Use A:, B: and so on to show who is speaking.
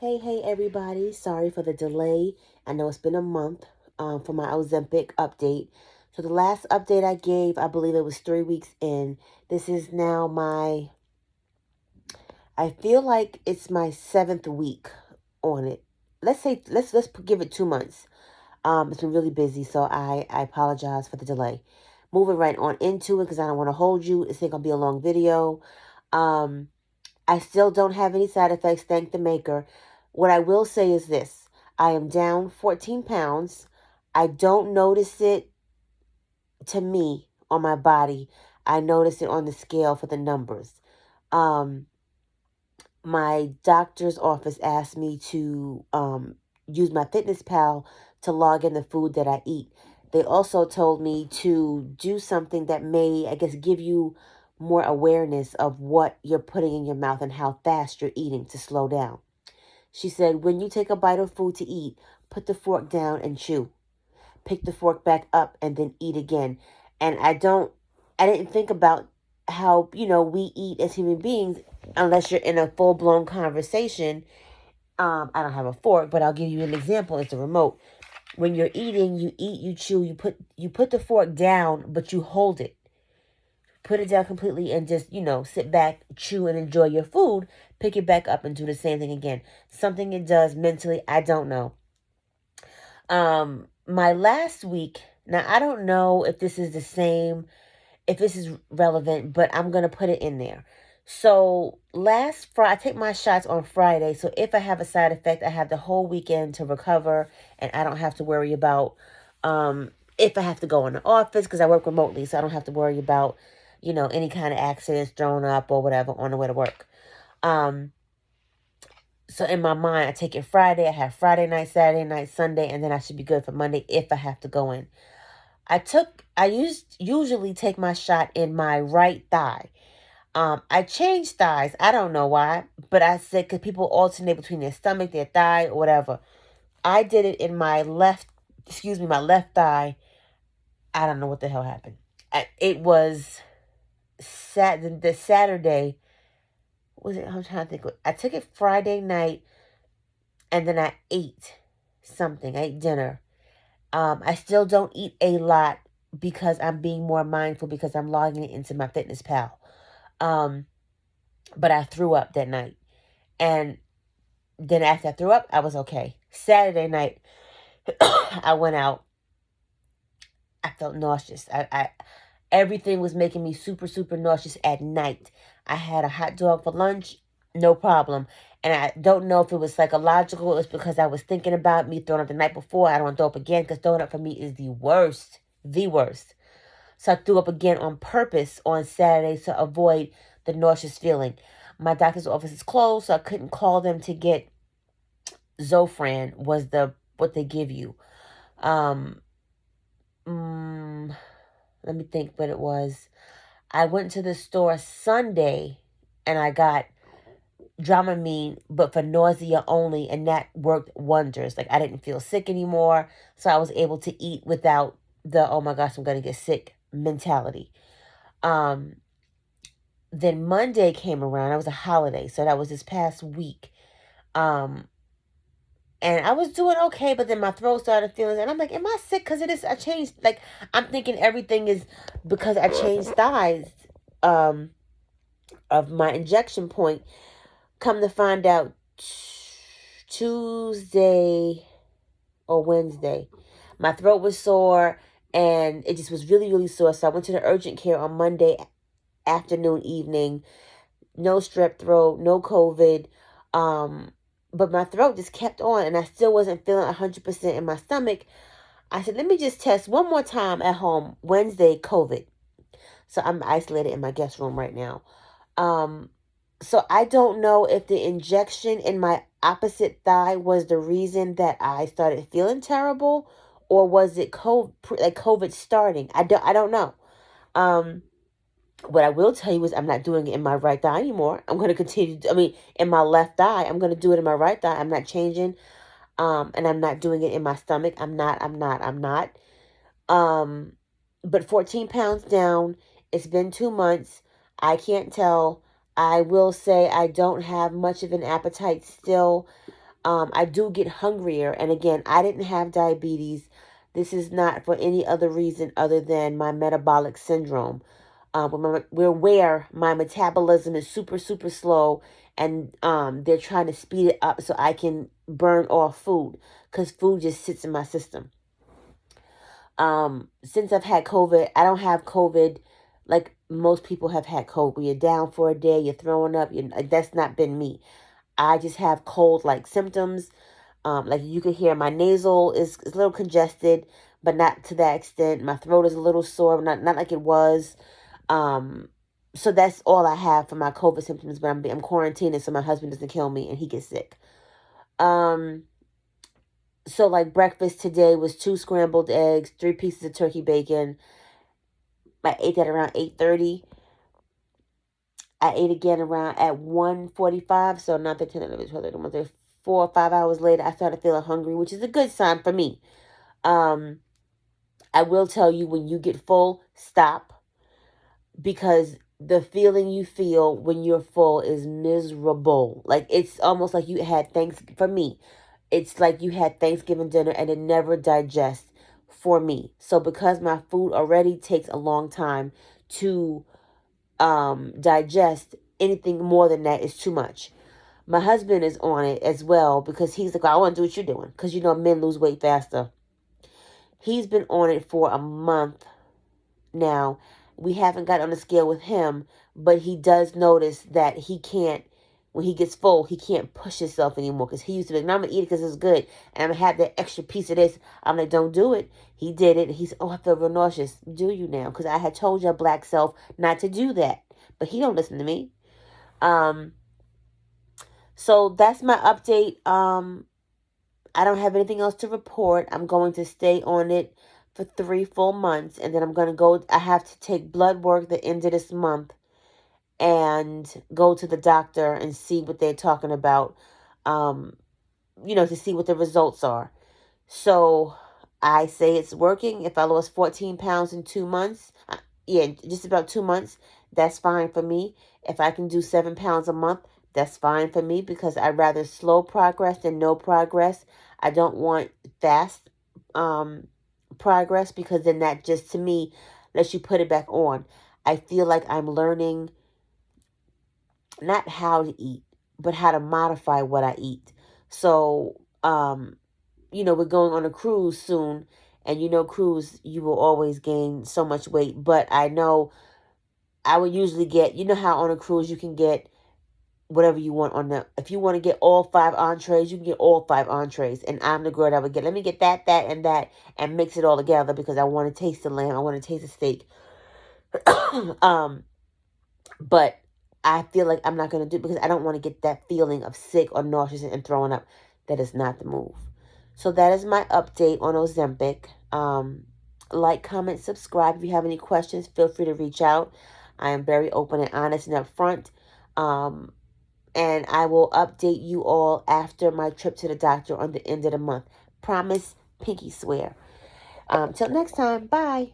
A: Hey, everybody. Sorry for the delay. I know it's been a month for my Ozempic update. So the last update I gave, I believe it was 3 weeks in. This is now I feel like it's my 7th week on it. Let's give it 2 months. It's been really busy, so I apologize for the delay. Moving right on into it because I don't want to hold you. It's not going to be a long video. Um, I still don't have any side effects, thank the maker. What I will say is this. I am down 14 pounds. I don't notice it to me on my body. I notice it on the scale for the numbers. Um, my doctor's office asked me to use my Fitness Pal to log in the food that I eat. They also told me to do something that may, I guess, give you more awareness of what you're putting in your mouth and how fast you're eating to slow down. She said, when you take a bite of food to eat, put the fork down and chew. Pick the fork back up and then eat again. And I didn't think about how, we eat as human beings unless you're in a full-blown conversation. I don't have a fork, but I'll give you an example. It's a remote. When you're eating, you eat, you chew, you put the fork down, but you hold it. Put it down completely and just, sit back, chew, and enjoy your food. Pick it back up and do the same thing again. Something it does mentally, I don't know. My last week, now I don't know if this is the same, if this is relevant, but I'm going to put it in there. So last Friday, I take my shots on Friday. So if I have a side effect, I have the whole weekend to recover and I don't have to worry about, if I have to go in the office because I work remotely. So I don't have to worry about, any kind of accidents thrown up or whatever on the way to work. So in my mind, I take it Friday. I have Friday night, Saturday night, Sunday, and then I should be good for Monday if I have to go in. Usually take my shot in my right thigh. I changed thighs. I don't know why, but I said because people alternate between their stomach, their thigh, or whatever. I did it in my left thigh. I don't know what the hell happened. It was the Saturday. Was it? I'm trying to think. I took it Friday night, and then I ate something. I ate dinner. I still don't eat a lot because I'm being more mindful because I'm logging it into my Fitness Pal. But I threw up that night. And then after I threw up, I was okay. Saturday night, I went out. I felt nauseous. Everything was making me super, super nauseous at night. I had a hot dog for lunch, no problem. And I don't know if it was psychological. It's because I was thinking about me throwing up the night before. I don't want to throw up again because throwing up for me is the worst. The worst. So I threw up again on purpose on Saturday to avoid the nauseous feeling. My doctor's office is closed, so I couldn't call them to get Zofran was what they give you. Let me think what it was. I went to the store Sunday and I got Dramamine, but for nausea only, and that worked wonders. Like I didn't feel sick anymore, so I was able to eat without the oh my gosh, I'm gonna get sick mentality. Then Monday came around. It was a holiday, so that was this past week. And I was doing okay, but then my throat started feeling, and I'm like, am I sick? Because I changed, like, I'm thinking everything is because I changed thighs of my injection point. Come to find out, Tuesday or Wednesday, my throat was sore, and it just was really, really sore. So I went to the urgent care on Monday afternoon, evening. No strep throat, no COVID. But my throat just kept on, and I still wasn't feeling 100% in my stomach. I said, let me just test one more time at home. Wednesday, COVID. So I'm isolated in my guest room right now. So I don't know if the injection in my opposite thigh was the reason that I started feeling terrible, or was it COVID starting? I don't know. What I will tell you is I'm not doing it in my right thigh anymore. I'm going to continue. In my left thigh, I'm going to do it in my right thigh. I'm not changing. And I'm not doing it in my stomach. I'm not. But 14 pounds down. It's been 2 months. I can't tell. I will say I don't have much of an appetite still. I do get hungrier. And again, I didn't have diabetes. This is not for any other reason other than my metabolic syndrome. Where my metabolism is super, super slow, and they're trying to speed it up so I can burn off food, because food just sits in my system. Since I've had COVID, I don't have COVID like most people have had COVID. You're down for a day, you're throwing up. That's not been me. I just have cold-like symptoms. Like you can hear my nasal is a little congested, but not to that extent. My throat is a little sore, not like it was. Um, so that's all I have for my COVID symptoms. But I'm quarantining so my husband doesn't kill me and he gets sick. Um, so like breakfast today was 2 scrambled eggs, 3 pieces of turkey bacon. I ate that around 8:30. I ate again around at 1:45. So not the 10, 11, 12, 13, 4 or 5 hours later, I started feeling hungry, which is a good sign for me. I will tell you, when you get full, stop, because the feeling you feel when you're full is miserable. Like, it's almost like you had for me, it's like you had Thanksgiving dinner and it never digests for me. So because my food already takes a long time to digest, anything more than that is too much. My husband is on it as well, because he's like, I want to do what you're doing, because men lose weight faster. He's been on it for a month now. We haven't got on the scale with him, but he does notice that he can't, when he gets full, he can't push himself anymore, because he used to be like, no, I'm going to eat it because it's good, and I'm going to have that extra piece of this. I'm like, don't do it. He did it. He's, oh, I feel real nauseous. Do you now? Because I had told your black self not to do that, but he don't listen to me. So that's my update. I don't have anything else to report. I'm going to stay on it for 3 full months, and then I'm going to go. I have to take blood work the end of this month and go to the doctor and see what they're talking about, to see what the results are. So I say it's working. If I lost 14 pounds in 2 months, just about 2 months, that's fine for me. If I can do 7 pounds a month, that's fine for me, because I'd rather slow progress than no progress. I don't want fast progress, because then that just, to me, lets you put it back on. I feel like I'm learning not how to eat, but how to modify what I eat. So, we're going on a cruise soon, and cruise, you will always gain so much weight. But I know I would usually get, how on a cruise you can get whatever you want if you want to get all 5 entrees, you can get all 5 entrees. And I'm the girl that would let me get that, and that, and mix it all together, because I want to taste the lamb. I want to taste the steak. But I feel like I'm not going to do it, because I don't want to get that feeling of sick or nauseous and throwing up. That is not the move. So that is my update on Ozempic. Like, comment, subscribe. If you have any questions, feel free to reach out. I am very open and honest and upfront. And I will update you all after my trip to the doctor on the end of the month. Promise, pinky swear. Till next time, bye.